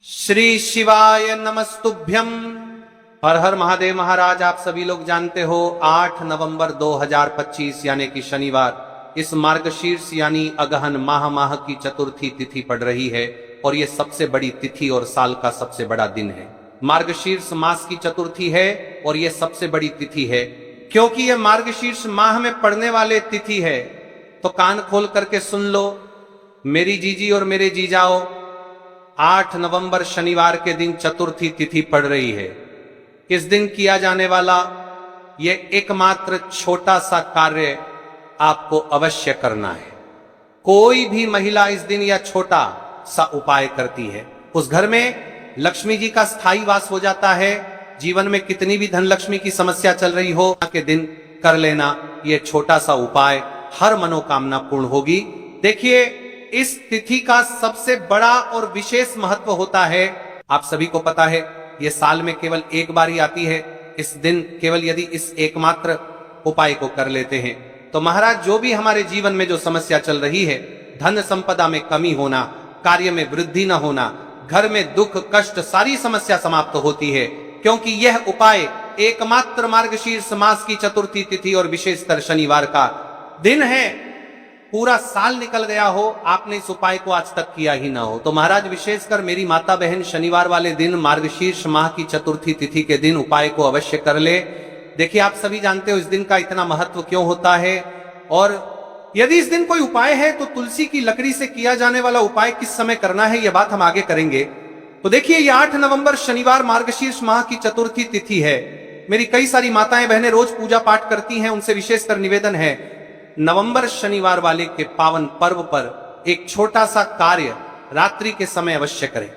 श्री शिवाय नमस्तुभ्यम। हर हर महादेव। महाराज, आप सभी लोग जानते हो 8 नवंबर 2025 यानी कि शनिवार इस मार्गशीर्ष यानी अगहन माह की चतुर्थी तिथि पड़ रही है और ये सबसे बड़ी तिथि और साल का सबसे बड़ा दिन है। मार्गशीर्ष मास की चतुर्थी है और ये सबसे बड़ी तिथि है क्योंकि ये मार्गशीर्ष माह में पड़ने वाले तिथि है। तो कान खोल करके सुन लो मेरी जीजी और मेरे जीजाओ, 8 नवंबर शनिवार के दिन चतुर्थी तिथि पड़ रही है। इस दिन किया जाने वाला ये एकमात्र छोटा सा कार्य आपको अवश्य करना है। कोई भी महिला इस दिन यह छोटा सा उपाय करती है, उस घर में लक्ष्मी जी का स्थायी वास हो जाता है। जीवन में कितनी भी धन लक्ष्मी की समस्या चल रही हो, के दिन कर लेना ये छोटा सा उपाय, हर मनोकामना पूर्ण होगी। देखिए, इस तिथि का सबसे बड़ा और विशेष महत्व होता है। आप सभी को पता है ये साल में केवल एक बार ही आती है। इस दिन केवल यदि इस एकमात्र उपाय को कर लेते हैं तो महाराज, जो भी हमारे जीवन में जो समस्या चल रही है, धन संपदा में कमी होना, कार्य में वृद्धि न होना, घर में दुख कष्ट, सारी समस्या समाप्त होती है। क्योंकि यह उपाय एकमात्र मार्गशीर्ष मास की चतुर्थी तिथि और विशेषकर शनिवार का दिन है। पूरा साल निकल गया हो, आपने इस उपाय को आज तक किया ही ना हो, तो महाराज विशेषकर मेरी माता बहन शनिवार वाले दिन मार्गशीर्ष माह की चतुर्थी तिथि के दिन उपाय को अवश्य कर ले। देखिए, आप सभी जानते हो इस दिन का इतना महत्व क्यों होता है, और यदि इस दिन कोई उपाय है तो तुलसी की लकड़ी से किया जाने वाला उपाय किस समय करना है, यह बात हम आगे करेंगे। तो देखिए, ये 8 नवंबर शनिवार मार्गशीर्ष माह की चतुर्थी तिथि है। मेरी कई सारी माताएं बहनें रोज पूजा पाठ करती हैं, उनसे विशेषकर निवेदन है नवंबर शनिवार वाले के पावन पर्व पर एक छोटा सा कार्य रात्रि के समय अवश्य करें।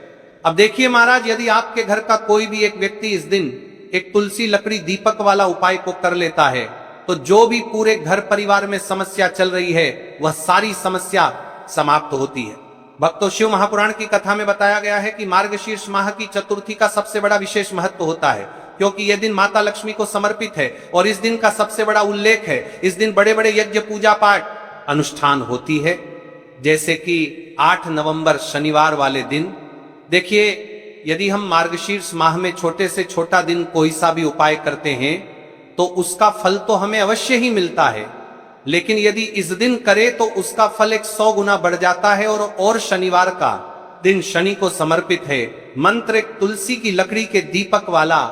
अब देखिए महाराज, यदि आपके घर का कोई भी एक व्यक्ति इस दिन एक तुलसी लकड़ी दीपक वाला उपाय को कर लेता है तो जो भी पूरे घर परिवार में समस्या चल रही है वह सारी समस्या समाप्त होती है। भक्तों, शिव महापुराण की कथा में बताया गया है कि मार्गशीर्ष माह की चतुर्थी का सबसे बड़ा विशेष महत्व होता है क्योंकि यह दिन माता लक्ष्मी को समर्पित है और इस दिन का सबसे बड़ा उल्लेख है। इस दिन बड़े बड़े यज्ञ पूजा पाठ अनुष्ठान होती है, जैसे कि 8 नवंबर शनिवार वाले दिन। देखिए, यदि हम मार्गशीर्ष माह में छोटे से छोटा दिन कोई सा भी उपाय करते हैं तो उसका फल तो हमें अवश्य ही मिलता है, लेकिन यदि इस दिन करे तो उसका फल 100 गुना बढ़ जाता है। और शनिवार का दिन शनि को समर्पित है। मंत्र एक तुलसी की लकड़ी के दीपक वाला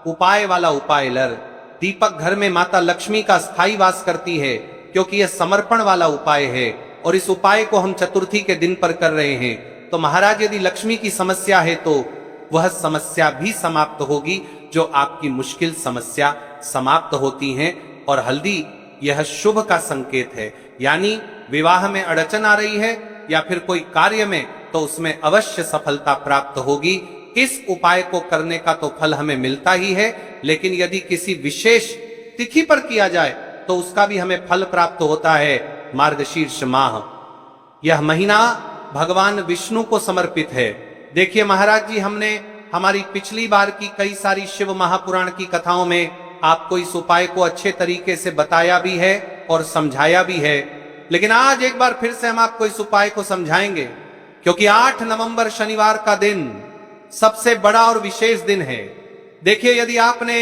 उपाय लर। दीपक घर में माता लक्ष्मी का स्थायी वास करती है क्योंकि यह समर्पण वाला उपाय है और इस उपाय को हम चतुर्थी के दिन पर कर रहे हैं। तो महाराज, यदि लक्ष्मी की समस्या है तो वह समस्या भी समाप्त होगी, जो आपकी मुश्किल समस्या समाप्त होती हैं। और हल्दी यह शुभ का संकेत है, यानी विवाह में अड़चन आ रही है या फिर कोई कार्य में, तो उसमें अवश्य सफलता प्राप्त होगी। इस उपाय को करने का तो फल हमें मिलता ही है, लेकिन यदि किसी विशेष तिथि पर किया जाए तो उसका भी हमें फल प्राप्त होता है। मार्गशीर्ष माह, यह महीना भगवान विष्णु को समर्पित है। देखिए महाराज जी, हमने हमारी पिछली बार की कई सारी शिव महापुराण की कथाओं में आपको इस उपाय को अच्छे तरीके से बताया भी है और समझाया भी है, लेकिन आज एक बार फिर से हम आपको इस उपाय को समझाएंगे क्योंकि 8 नवंबर शनिवार का दिन सबसे बड़ा और विशेष दिन है। देखिए, यदि आपने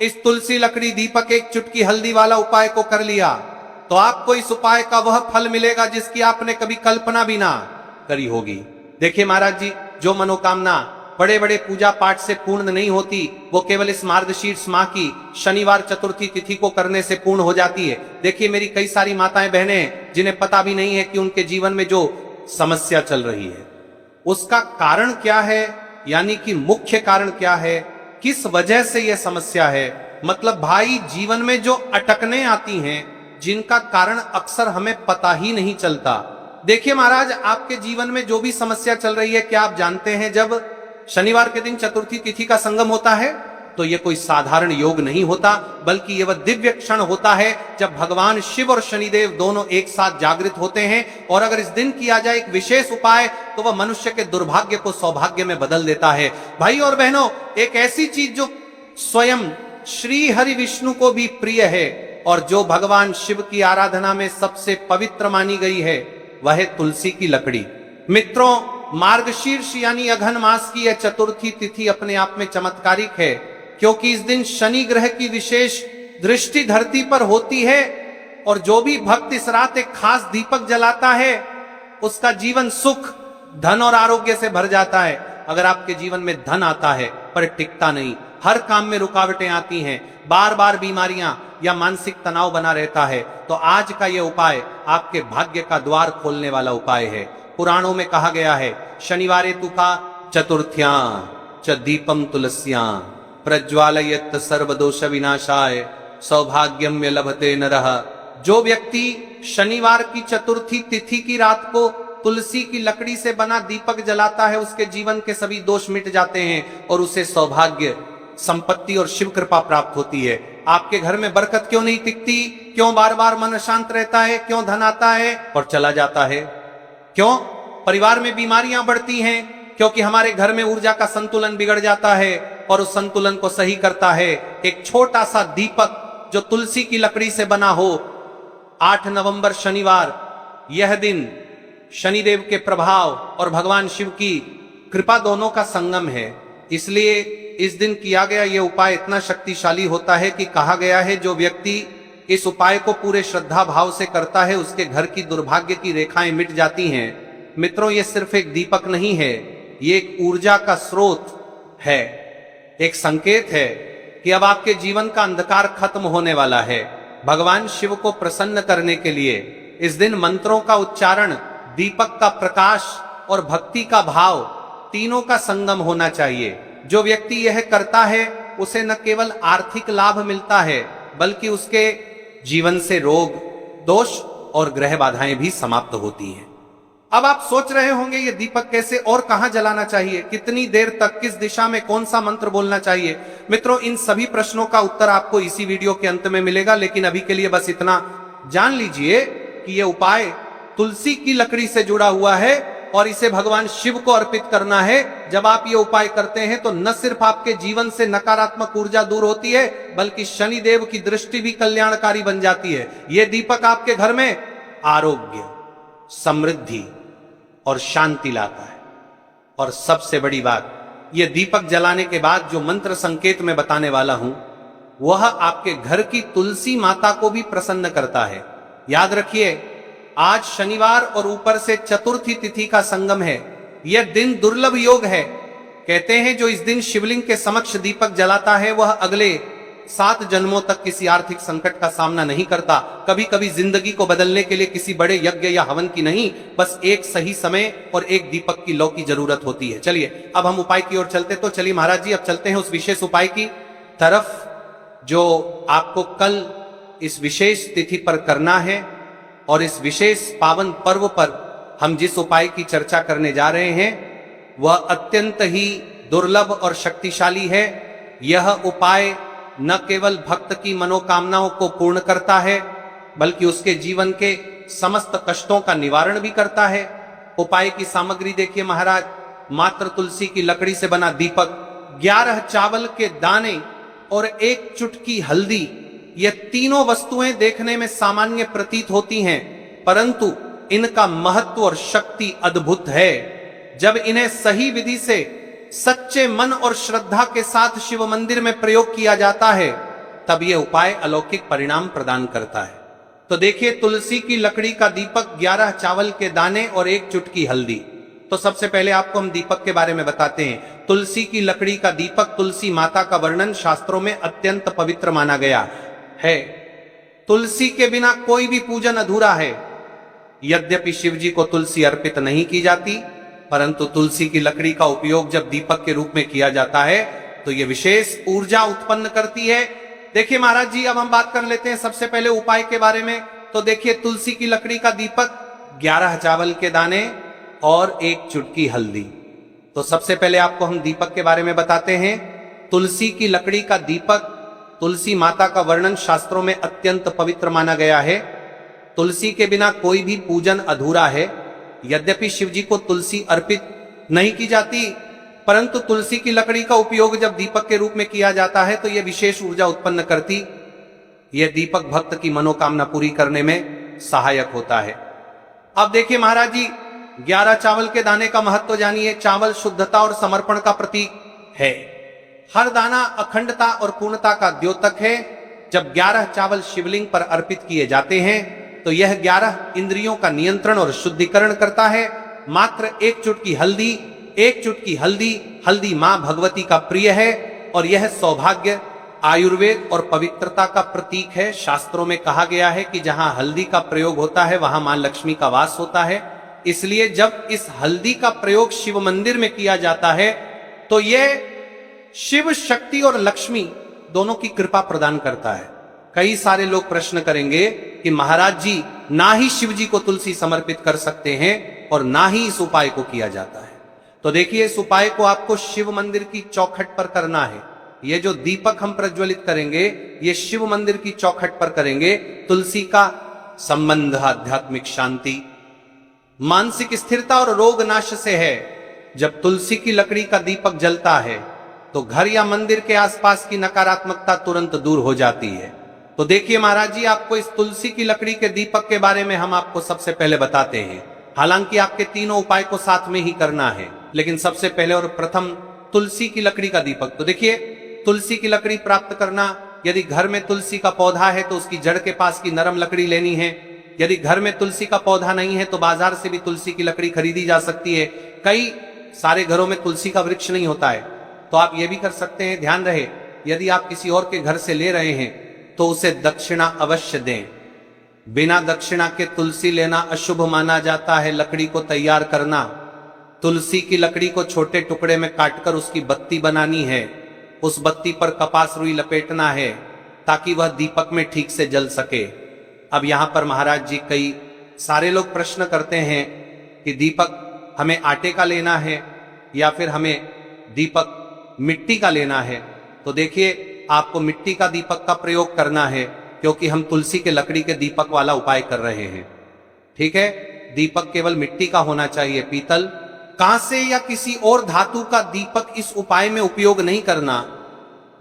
इस तुलसी लकड़ी दीपक एक चुटकी हल्दी वाला उपाय को कर लिया तो आपको इस उपाय का वह फल मिलेगा जिसकी आपने कभी कल्पना भी ना करी होगी। देखिए महाराज जी, जो मनोकामना बड़े बड़े पूजा पाठ से पूर्ण नहीं होती वो केवल इस मार्गशीर्ष माह की शनिवार चतुर्थी तिथि को करने से पूर्ण हो जाती है। देखिए, मेरी कई सारी माताएं बहनें जिन्हें पता भी नहीं है कि उनके जीवन में जो समस्या चल रही है उसका कारण क्या है, यानी कि मुख्य कारण क्या है, किस वजह से यह समस्या है। मतलब भाई, जीवन में जो अटकने आती हैं जिनका कारण अक्सर हमें पता ही नहीं चलता। देखिए महाराज, आपके जीवन में जो भी समस्या चल रही है, क्या आप जानते हैं जब शनिवार के दिन चतुर्थी तिथि का संगम होता है तो यह कोई साधारण योग नहीं होता, बल्कि यह वह दिव्य क्षण होता है जब भगवान शिव और शनिदेव दोनों एक साथ जागृत होते हैं। और अगर इस दिन किया जाए एक विशेष उपाय तो वह मनुष्य के दुर्भाग्य को सौभाग्य में बदल देता है। भाई और बहनों, एक ऐसी चीज जो स्वयं श्री हरि विष्णु को भी प्रिय है और जो भगवान शिव की आराधना में सबसे पवित्र मानी गई है, वह है तुलसी की लकड़ी। मित्रों, मार्गशीर्ष यानी अघन मास की यह चतुर्थी तिथि अपने आप में चमत्कारिक है, क्योंकि इस दिन शनि ग्रह की विशेष दृष्टि धरती पर होती है और जो भी भक्त इस रात एक खास दीपक जलाता है उसका जीवन सुख, धन और आरोग्य से भर जाता है। अगर आपके जीवन में धन आता है पर टिकता नहीं, हर काम में रुकावटें आती हैं, बार बार बीमारियां या मानसिक तनाव बना रहता है, तो आज का यह उपाय आपके भाग्य का द्वार खोलने वाला उपाय है। पुराणों में कहा गया है, शनिवारे तुका चतुर्थ्यां च दीपम तुलस्यां प्रज्वालयत सर्वदोष विनाशाय सौभाग्यम में लभते नरः। जो व्यक्ति शनिवार की चतुर्थी तिथि की रात को तुलसी की लकड़ी से बना दीपक जलाता है, उसके जीवन के सभी दोष मिट जाते हैं और उसे सौभाग्य, संपत्ति और शिव कृपा प्राप्त होती है। आपके घर में बरकत क्यों नहीं टिकती? क्यों बार बार मन अशांत रहता है? क्यों धन आता है और चला जाता है? क्यों परिवार में बीमारियां बढ़ती हैं? क्योंकि हमारे घर में ऊर्जा का संतुलन बिगड़ जाता है और उस संतुलन को सही करता है एक छोटा सा दीपक जो तुलसी की लकड़ी से बना हो। 8 नवंबर शनिवार, यह दिन शनिदेव के प्रभाव और भगवान शिव की कृपा दोनों का संगम है, इसलिए इस दिन किया गया यह उपाय इतना शक्तिशाली होता है कि कहा गया है जो व्यक्ति इस उपाय को पूरे श्रद्धा भाव से करता है उसके घर की दुर्भाग्य की रेखाएं मिट जाती हैं। मित्रों, यह सिर्फ एक दीपक नहीं है, ये एक ऊर्जा का स्रोत है, एक संकेत है कि अब आपके जीवन का अंधकार खत्म होने वाला है। भगवान शिव को प्रसन्न करने के लिए इस दिन मंत्रों का उच्चारण, दीपक का प्रकाश और भक्ति का भाव तीनों का संगम होना चाहिए। जो व्यक्ति यह करता है उसे न केवल आर्थिक लाभ मिलता है बल्कि उसके जीवन से रोग, दोष और ग्रह बाधाएं भी समाप्त होती हैं। अब आप सोच रहे होंगे ये दीपक कैसे और कहां जलाना चाहिए, कितनी देर तक, किस दिशा में, कौन सा मंत्र बोलना चाहिए? मित्रों, इन सभी प्रश्नों का उत्तर आपको इसी वीडियो के अंत में मिलेगा, लेकिन अभी के लिए बस इतना जान लीजिए कि यह उपाय तुलसी की लकड़ी से जुड़ा हुआ है और इसे भगवान शिव को अर्पित करना है। जब आप ये उपाय करते हैं तो न सिर्फ आपके जीवन से नकारात्मक ऊर्जा दूर होती है बल्कि शनिदेव की दृष्टि भी कल्याणकारी बन जाती है। ये दीपक आपके घर में आरोग्य, समृद्धि और शांति लाता है। और सबसे बड़ी बात, यह दीपक जलाने के बाद जो मंत्र संकेत मैं बताने वाला हूं वह आपके घर की तुलसी माता को भी प्रसन्न करता है। याद रखिए, आज शनिवार और ऊपर से चतुर्थी तिथि का संगम है। यह दिन दुर्लभ योग है। कहते हैं जो इस दिन शिवलिंग के समक्ष दीपक जलाता है वह अगले 7 जन्मों तक किसी आर्थिक संकट का सामना नहीं करता। कभी कभी जिंदगी को बदलने के लिए किसी बड़े यज्ञ या हवन की नहीं, बस एक सही समय और एक दीपक की लौ की जरूरत होती है। चलिए अब हम उपाय की ओर चलते, तो चलिए महाराज जी अब चलते हैं उस विशेष उपाय की तरफ जो आपको कल इस विशेष तिथि पर करना है। और इस विशेष पावन पर्व पर हम जिस उपाय की चर्चा करने जा रहे हैं वह अत्यंत ही दुर्लभ और शक्तिशाली है। यह उपाय न केवल भक्त की मनोकामनाओं को पूर्ण करता है बल्कि उसके जीवन के समस्त कष्टों का निवारण भी करता है। उपाय की सामग्री देखिए महाराज, मात्र तुलसी की लकड़ी से बना दीपक, 11 चावल के दाने और 1 चुटकी हल्दी। ये तीनों वस्तुएं देखने में सामान्य प्रतीत होती हैं परंतु इनका महत्व और शक्ति अद्भुत है। जब इन्हें सही विधि से सच्चे मन और श्रद्धा के साथ शिव मंदिर में प्रयोग किया जाता है तब यह उपाय अलौकिक परिणाम प्रदान करता है। तो देखिए, तुलसी की लकड़ी का दीपक, 11 चावल के दाने और 1 चुटकी हल्दी। तो सबसे पहले आपको हम दीपक के बारे में बताते हैं। तुलसी की लकड़ी का दीपक, तुलसी माता का वर्णन शास्त्रों में अत्यंत पवित्र माना गया है। तुलसी के बिना कोई भी पूजन अधूरा है। यद्यपि शिव जी को तुलसी अर्पित नहीं की जाती परंतु तुलसी की लकड़ी का उपयोग जब दीपक के रूप में किया जाता है तो यह विशेष ऊर्जा उत्पन्न करती है। देखिए महाराज जी, अब हम बात कर लेते हैं सबसे पहले उपाय के बारे में। तो देखिए, तुलसी की लकड़ी का दीपक, 11 चावल के दाने और 1 चुटकी हल्दी। तो सबसे पहले आपको हम दीपक के बारे में बताते हैं। तुलसी की लकड़ी का दीपक, तुलसी माता का वर्णन शास्त्रों में अत्यंत पवित्र माना गया है। तुलसी के बिना कोई भी पूजन अधूरा है। यद्यपि शिव जी को तुलसी अर्पित नहीं की जाती परंतु तुलसी की लकड़ी का उपयोग जब दीपक के रूप में किया जाता है तो यह विशेष ऊर्जा उत्पन्न करती। यह दीपक भक्त की मनोकामना पूरी करने में सहायक होता है। अब देखिए महाराज जी, 11 चावल के दाने का महत्व जानिए। चावल शुद्धता और समर्पण का प्रतीक है। हर दाना अखंडता और पूर्णता का द्योतक है। जब 11 चावल शिवलिंग पर अर्पित किए जाते हैं तो यह 11 इंद्रियों का नियंत्रण और शुद्धिकरण करता है। मात्र एक चुटकी हल्दी, हल्दी मां भगवती का प्रिय है और यह सौभाग्य, आयुर्वेद और पवित्रता का प्रतीक है। शास्त्रों में कहा गया है कि जहां हल्दी का प्रयोग होता है वहां मां लक्ष्मी का वास होता है। इसलिए जब इस हल्दी का प्रयोग शिव मंदिर में किया जाता है तो यह शिव शक्ति और लक्ष्मी दोनों की कृपा प्रदान करता है। कई सारे लोग प्रश्न करेंगे कि महाराज जी, ना ही शिव जी को तुलसी समर्पित कर सकते हैं और ना ही इस उपाय को किया जाता है। तो देखिए, इस उपाय को आपको शिव मंदिर की चौखट पर करना है। ये जो दीपक हम प्रज्वलित करेंगे ये शिव मंदिर की चौखट पर करेंगे। तुलसी का संबंध आध्यात्मिक शांति, मानसिक स्थिरता और रोग नाश से है। जब तुलसी की लकड़ी का दीपक जलता है तो घर या मंदिर के आसपास की नकारात्मकता तुरंत दूर हो जाती है। तो देखिए महाराज जी, आपको इस तुलसी की लकड़ी के दीपक के बारे में हम आपको सबसे पहले बताते हैं। हालांकि आपके तीनों उपाय को साथ में ही करना है, लेकिन सबसे पहले और प्रथम तुलसी की लकड़ी का दीपक। तो देखिए, तुलसी की लकड़ी प्राप्त करना, यदि घर में तुलसी का पौधा है तो उसकी जड़ के पास की नरम लकड़ी लेनी है। यदि घर में तुलसी का पौधा नहीं है तो बाजार से भी तुलसी की लकड़ी खरीदी जा सकती है। कई सारे घरों में तुलसी का वृक्ष नहीं होता है तो आप ये भी कर सकते हैं। ध्यान रहे, यदि आप किसी और के घर से ले रहे हैं तो उसे दक्षिणा अवश्य दें। बिना दक्षिणा के तुलसी लेना अशुभ माना जाता है। लकड़ी को तैयार करना, तुलसी की लकड़ी को छोटे टुकड़े में काटकर उसकी बत्ती बनानी है। उस बत्ती पर कपास रुई लपेटना है ताकि वह दीपक में ठीक से जल सके। अब यहां पर महाराज जी, कई सारे लोग प्रश्न करते हैं कि दीपक हमें आटे का लेना है या फिर हमें दीपक मिट्टी का लेना है। तो देखिए, आपको मिट्टी का दीपक का प्रयोग करना है क्योंकि हम तुलसी के लकड़ी के दीपक वाला उपाय कर रहे हैं। ठीक है, दीपक केवल मिट्टी का होना चाहिए। पीतल, कांसे या किसी और धातु का दीपक इस उपाय में उपयोग नहीं करना।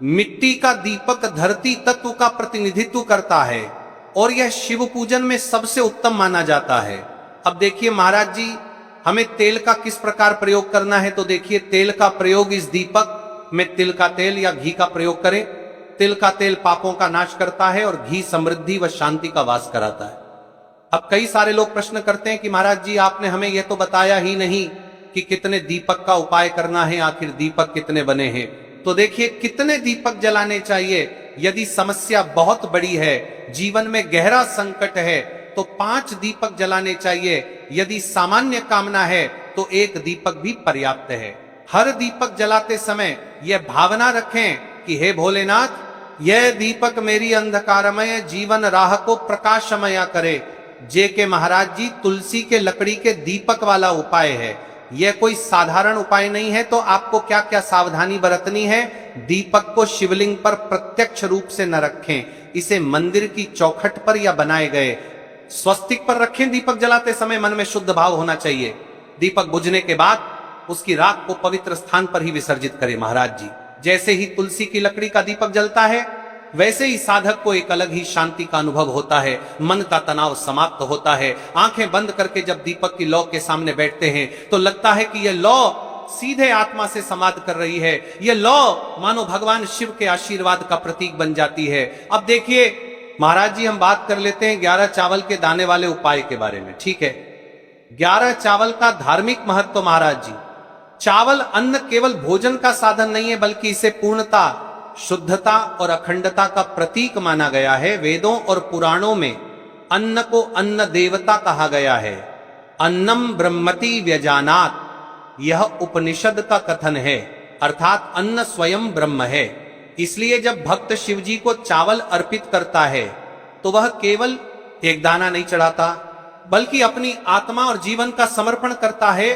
मिट्टी का दीपक धरती तत्व का प्रतिनिधित्व करता है और यह शिव पूजन में सबसे उत्तम माना जाता है। अब देखिए महाराज जी, हमें तेल का किस प्रकार प्रयोग करना है। तो देखिए, तेल का प्रयोग इस दीपक में तिल का तेल या घी का प्रयोग करें। तिल का तेल पापों का नाश करता है और घी समृद्धि व शांति का वास कराता है। अब कई सारे लोग प्रश्न करते हैं कि महाराज जी, आपने हमें यह तो बताया ही नहीं कि कितने दीपक का उपाय करना है, आखिर दीपक कितने बने हैं। तो देखिए, कितने दीपक जलाने चाहिए। यदि समस्या बहुत बड़ी है, जीवन में गहरा संकट है, तो 5 दीपक जलाने चाहिए। यदि सामान्य कामना है तो 1 दीपक भी पर्याप्त है। हर दीपक जलाते समय यह भावना रखें कि हे भोलेनाथ, यह दीपक मेरी अंधकारमय जीवन राह को प्रकाशमय करे। जे के महाराज जी, तुलसी के लकड़ी के दीपक वाला उपाय है। यह कोई साधारण उपाय नहीं है। तो आपको क्या क्या सावधानी बरतनी है। दीपक को शिवलिंग पर प्रत्यक्ष रूप से न रखें, इसे मंदिर की चौखट पर या बनाए गए स्वस्तिक पर रखें। दीपक जलाते समय मन में शुद्ध भाव होना चाहिए। दीपक बुझने के बाद उसकी राख को पवित्र स्थान पर ही विसर्जित करें। महाराज जी, जैसे ही तुलसी की लकड़ी का दीपक जलता है वैसे ही साधक को एक अलग ही शांति का अनुभव होता है। मन का तनाव समाप्त होता है। आंखें बंद करके जब दीपक की लौ के सामने बैठते हैं तो लगता है कि यह लौ सीधे आत्मा से संवाद कर रही है। यह लौ मानो भगवान शिव के आशीर्वाद का प्रतीक बन जाती है। अब देखिए महाराज जी, हम बात कर लेते हैं 11 चावल के दाने वाले उपाय के बारे में। ठीक है, 11 चावल का धार्मिक महत्व। महाराज जी, चावल अन्न केवल भोजन का साधन नहीं है, बल्कि इसे पूर्णता, शुद्धता और अखंडता का प्रतीक माना गया है। वेदों और पुराणों में अन्न को अन्न देवता कहा गया है। अन्नम ब्रह्मति व्यजानात, यह उपनिषद का कथन है, अर्थात अन्न स्वयं ब्रह्म है। इसलिए जब भक्त शिव जी को चावल अर्पित करता है तो वह केवल एक दाना नहीं चढ़ाता, बल्कि अपनी आत्मा और जीवन का समर्पण करता है।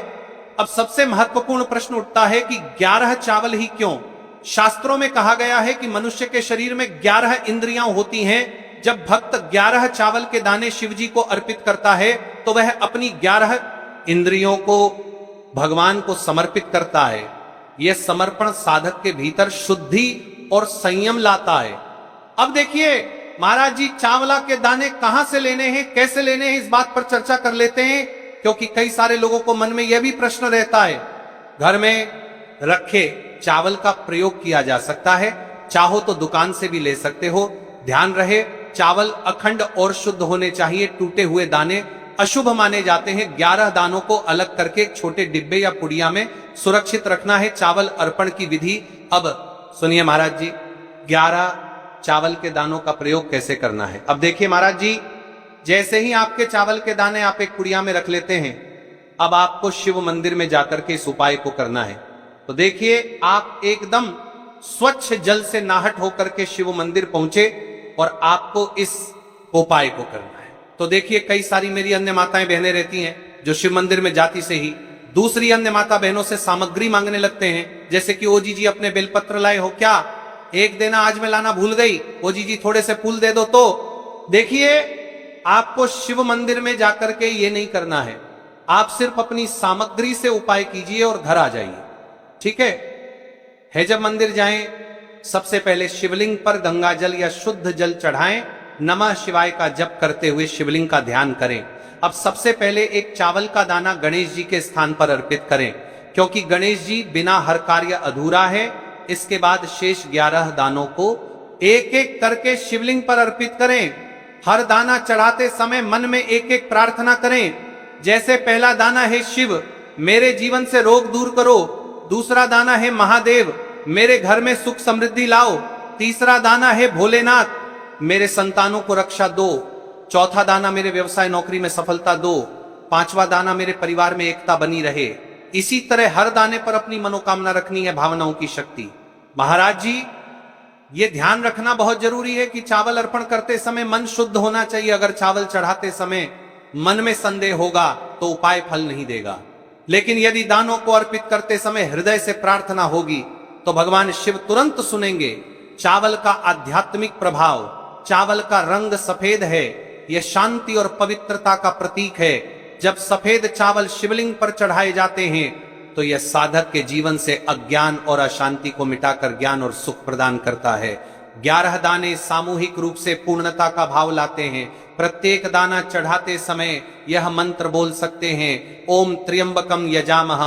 अब सबसे महत्वपूर्ण प्रश्न उठता है कि 11 चावल ही क्यों। शास्त्रों में कहा गया है कि मनुष्य के शरीर में 11 इंद्रियां होती हैं। जब भक्त 11 चावल के दाने शिव जी को अर्पित करता है तो वह अपनी 11 इंद्रियों को भगवान को समर्पित करता है। यह समर्पण साधक के भीतर शुद्धि और संयम लाता है। अब देखिए महाराज जी, चावला के दाने कहां से लेने हैं, कैसे लेने हैं, इस बात पर चर्चा कर लेते हैं। क्योंकि कई सारे लोगों को मन में यह भी प्रश्न रहता है, घर में रखे चावल का प्रयोग किया जा सकता है, चाहो तो दुकान से भी ले सकते हो। ध्यान रहे, चावल अखंड और शुद्ध होने चाहिए। टूटे हुए दाने अशुभ माने जाते हैं। 11 दानों को अलग करके एक छोटे डिब्बे या पुड़िया में सुरक्षित रखना है। चावल अर्पण की विधि अब सुनिए महाराज जी, 11 चावल के दानों का प्रयोग कैसे करना है। अब देखिए महाराज जी, जैसे ही आपके चावल के दाने आप एक पुड़िया में रख लेते हैं, अब आपको शिव मंदिर में जाकर के इस उपाय को करना है। तो देखिए, आप एकदम स्वच्छ जल से नाहट होकर के शिव मंदिर पहुंचे और आपको इस उपाय को करना है। तो देखिए, कई सारी मेरी अन्य माताएं बहनें रहती हैं जो शिव मंदिर में जाती से ही दूसरी अन्य माता बहनों से सामग्री मांगने लगते हैं, जैसे कि ओ जी अपने बेलपत्र लाए हो क्या, एक देना आज मैं लाना भूल गई, ओ जी थोड़े से फूल दे दो। तो देखिए, आपको शिव मंदिर में जाकर के ये नहीं करना है, आप सिर्फ अपनी सामग्री से उपाय कीजिए और घर आ जाइए। ठीक है जब मंदिर जाएं, सबसे पहले शिवलिंग पर गंगा जल या शुद्ध जल चढ़ाएं, नमः शिवाय का जप करते हुए शिवलिंग का ध्यान करें। अब सबसे पहले एक चावल का दाना गणेश जी के स्थान पर अर्पित करें, क्योंकि गणेश जी बिना हर कार्य अधूरा है। इसके बाद शेष 11 दानों को एक एक करके शिवलिंग पर अर्पित करें। हर दाना चढ़ाते समय मन में एक एक प्रार्थना करें, जैसे पहला दाना है शिव, मेरे जीवन से रोग दूर करो। दूसरा दाना है महादेव, मेरे घर में सुख समृद्धि लाओ। तीसरा दाना है भोलेनाथ, मेरे संतानों को रक्षा दो। चौथा दाना मेरे व्यवसाय नौकरी में सफलता दो। पांचवा दाना मेरे परिवार में एकता बनी रहे। इसी तरह हर दाने पर अपनी मनोकामना रखनी है, भावनाओं की शक्ति। महाराज जी, ये ध्यान रखना बहुत जरूरी है कि चावल अर्पण करते समय मन शुद्ध होना चाहिए। अगर चावल चढ़ाते समय मन में संदेह होगा तो उपाय फल नहीं देगा, लेकिन यदि दानों को अर्पित करते समय हृदय से प्रार्थना होगी तो भगवान शिव तुरंत सुनेंगे। चावल का आध्यात्मिक प्रभाव, चावल का रंग सफेद है, यह शांति और पवित्रता का प्रतीक है। जब सफेद चावल शिवलिंग पर चढ़ाए जाते हैं तो यह साधक के जीवन से अज्ञान और अशांति को मिटाकर ज्ञान और सुख प्रदान करता है। 11 दाने सामूहिक रूप से पूर्णता का भाव लाते हैं। प्रत्येक दाना चढ़ाते समय यह मंत्र बोल सकते हैं, ओम त्र्यंबकम यजामह